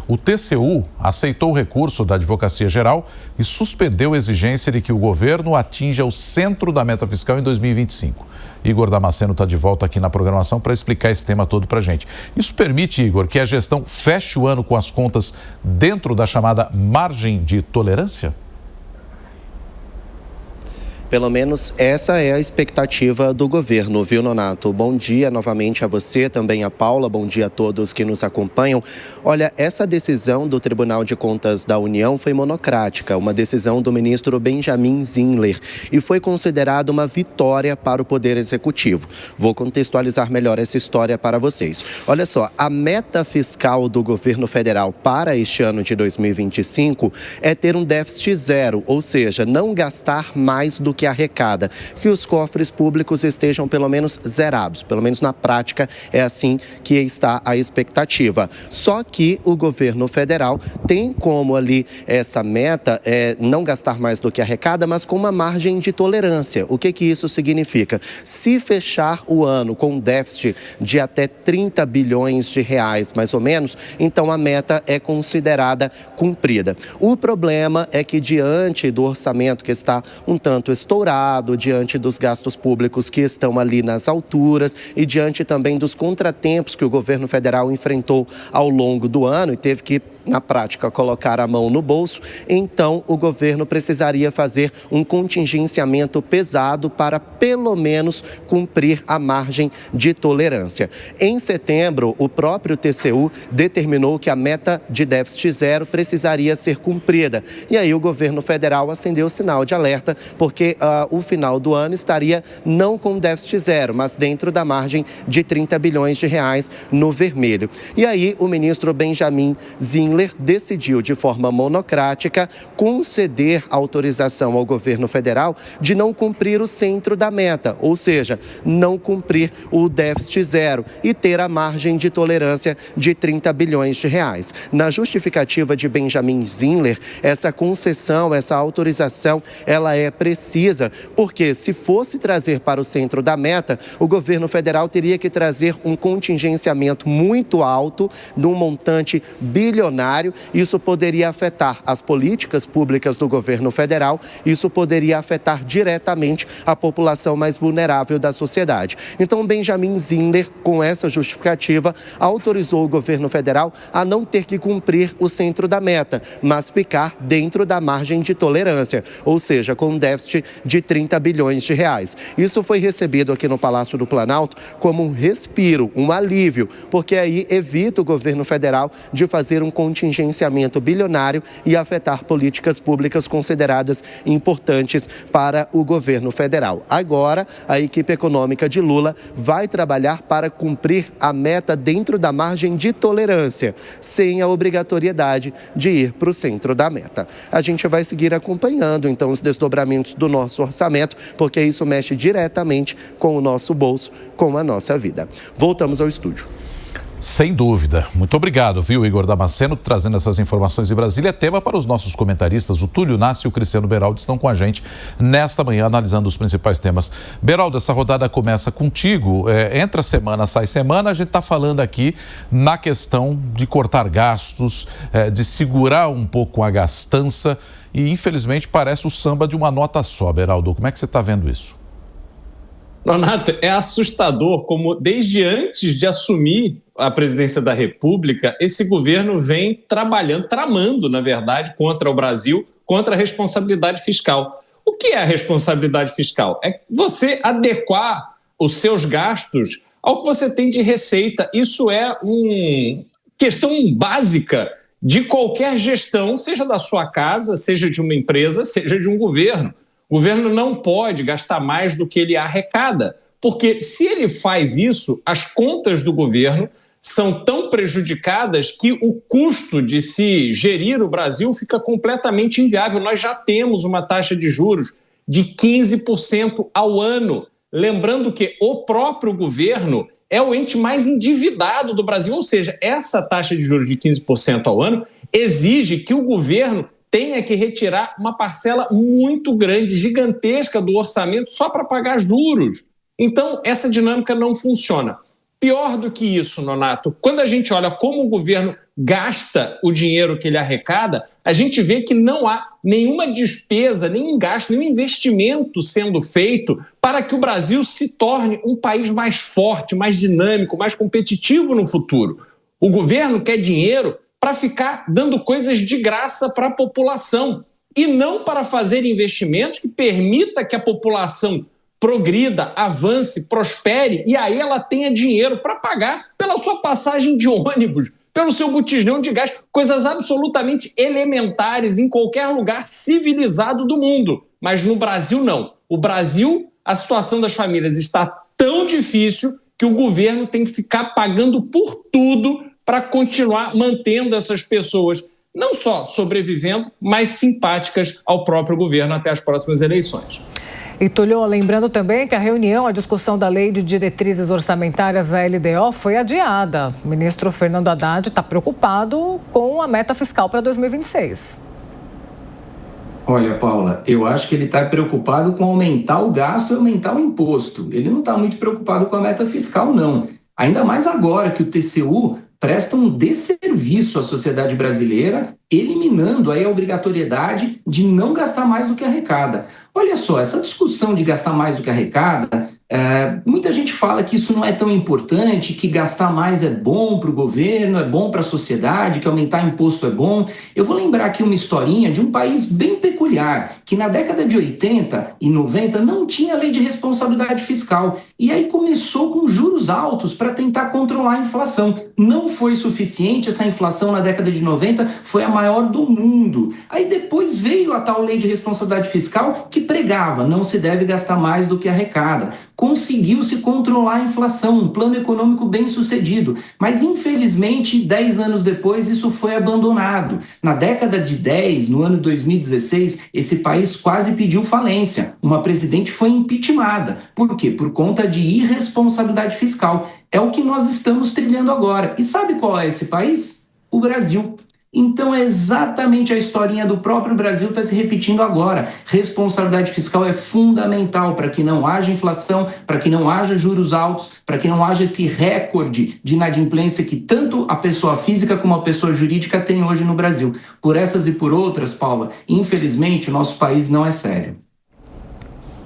O TCU aceitou o recurso da Advocacia Geral e suspendeu a exigência de que o governo atinja o centro da meta fiscal em 2025. Igor Damasceno está de volta aqui na programação para explicar esse tema todo para a gente. Isso permite, Igor, que a gestão feche o ano com as contas dentro da chamada margem de tolerância? Pelo menos essa é a expectativa do governo, viu, Nonato? Bom dia novamente a você, também a Paula, bom dia a todos que nos acompanham. Olha, essa decisão do Tribunal de Contas da União foi monocrática, uma decisão do ministro Benjamin Zinler, e foi considerada uma vitória para o Poder Executivo. Vou contextualizar melhor essa história para vocês. Olha só, a meta fiscal do governo federal para este ano de 2025 é ter um déficit zero, ou seja, não gastar mais do que arrecada, que os cofres públicos estejam pelo menos zerados, pelo menos na prática é assim que está a expectativa. Só que o governo federal tem como ali essa meta não gastar mais do que arrecada, mas com uma margem de tolerância. O que isso significa? Se fechar o ano com um déficit de até 30 bilhões de reais, mais ou menos, então a meta é considerada cumprida. O problema é que diante do orçamento que está um tanto estourado, diante dos gastos públicos que estão ali nas alturas e diante também dos contratempos que o governo federal enfrentou ao longo do ano e teve que, na prática, colocar a mão no bolso, então o governo precisaria fazer um contingenciamento pesado para, pelo menos, cumprir a margem de tolerância. Em setembro, o próprio TCU determinou que a meta de déficit zero precisaria ser cumprida. E aí o governo federal acendeu o sinal de alerta, porque o final do ano estaria não com déficit zero, mas dentro da margem de 30 bilhões de reais no vermelho. E aí o ministro Benjamin Zinler decidiu de forma monocrática conceder autorização ao governo federal de não cumprir o centro da meta, ou seja, não cumprir o déficit zero e ter a margem de tolerância de 30 bilhões de reais. Na justificativa de Benjamin Zinler, essa concessão, essa autorização, ela é precisa, porque se fosse trazer para o centro da meta, o governo federal teria que trazer um contingenciamento muito alto, num montante bilionário. Isso poderia afetar as políticas públicas do governo federal, isso poderia afetar diretamente a população mais vulnerável da sociedade. Então, Benjamin Zinler, com essa justificativa, autorizou o governo federal a não ter que cumprir o centro da meta, mas ficar dentro da margem de tolerância, ou seja, com um déficit de 30 bilhões de reais. Isso foi recebido aqui no Palácio do Planalto como um respiro, um alívio, porque aí evita o governo federal de fazer um contingenciamento bilionário e afetar políticas públicas consideradas importantes para o governo federal. Agora, a equipe econômica de Lula vai trabalhar para cumprir a meta dentro da margem de tolerância, sem a obrigatoriedade de ir para o centro da meta. A gente vai seguir acompanhando, então, os desdobramentos do nosso orçamento, porque isso mexe diretamente com o nosso bolso, com a nossa vida. Voltamos ao estúdio. Sem dúvida. Muito obrigado, viu, Igor Damasceno, trazendo essas informações de Brasília. É tema para os nossos comentaristas, o Túlio Nassi e o Cristiano Beraldo, estão com a gente nesta manhã, analisando os principais temas. Beraldo, essa rodada começa contigo. Entra semana, sai semana. A gente está falando aqui na questão de cortar gastos, de segurar um pouco a gastança e, infelizmente, parece o samba de uma nota só, Beraldo. Como é que você está vendo isso? Nonato, é assustador como, desde antes de assumir a presidência da República, esse governo vem trabalhando, tramando, na verdade, contra o Brasil, contra a responsabilidade fiscal. O que é a responsabilidade fiscal? É você adequar os seus gastos ao que você tem de receita. Isso é uma questão básica de qualquer gestão, seja da sua casa, seja de uma empresa, seja de um governo. O governo não pode gastar mais do que ele arrecada, porque se ele faz isso, as contas do governo são tão prejudicadas que o custo de se gerir o Brasil fica completamente inviável. Nós já temos uma taxa de juros de 15% ao ano. Lembrando que o próprio governo é o ente mais endividado do Brasil, ou seja, essa taxa de juros de 15% ao ano exige que o governo tenha que retirar uma parcela muito grande, gigantesca do orçamento só para pagar juros. Então, essa dinâmica não funciona. Pior do que isso, Nonato, quando a gente olha como o governo gasta o dinheiro que ele arrecada, a gente vê que não há nenhuma despesa, nenhum gasto, nenhum investimento sendo feito para que o Brasil se torne um país mais forte, mais dinâmico, mais competitivo no futuro. O governo quer dinheiro para ficar dando coisas de graça para a população e não para fazer investimentos que permita que a população progrida, avance, prospere e aí ela tenha dinheiro para pagar pela sua passagem de ônibus, pelo seu botijão de gás, coisas absolutamente elementares em qualquer lugar civilizado do mundo. Mas no Brasil, não. O Brasil, a situação das famílias está tão difícil que o governo tem que ficar pagando por tudo para continuar mantendo essas pessoas não só sobrevivendo, mas simpáticas ao próprio governo até as próximas eleições. E Túlio, lembrando também que a discussão da Lei de Diretrizes Orçamentárias, a LDO, foi adiada. O ministro Fernando Haddad está preocupado com a meta fiscal para 2026. Olha, Paula, eu acho que ele está preocupado com aumentar o gasto e aumentar o imposto. Ele não está muito preocupado com a meta fiscal, não. Ainda mais agora que o TCU presta um desserviço à sociedade brasileira, eliminando aí a obrigatoriedade de não gastar mais do que arrecada. Olha só, essa discussão de gastar mais do que arrecada, muita gente fala que isso não é tão importante, que gastar mais é bom para o governo, é bom para a sociedade, que aumentar imposto é bom. Eu vou lembrar aqui uma historinha de um país bem peculiar, que na década de 80 e 90 não tinha lei de responsabilidade fiscal. E aí começou com juros altos para tentar controlar a inflação. Não foi suficiente, essa inflação na década de 90 foi a maior do mundo. Aí depois veio a tal lei de responsabilidade fiscal que pregava, não se deve gastar mais do que arrecada. Conseguiu-se controlar a inflação, um plano econômico bem sucedido, mas infelizmente 10 anos depois isso foi abandonado. Na década de 10, no ano 2016, esse país quase pediu falência, uma presidente foi impeachmentada. Por quê? Por conta de irresponsabilidade fiscal. É o que nós estamos trilhando agora. E sabe qual é esse país? O Brasil. Então é exatamente a historinha do próprio Brasil está se repetindo agora. Responsabilidade fiscal é fundamental para que não haja inflação, para que não haja juros altos, para que não haja esse recorde de inadimplência que tanto a pessoa física como a pessoa jurídica tem hoje no Brasil. Por essas e por outras, Paula, infelizmente o nosso país não é sério.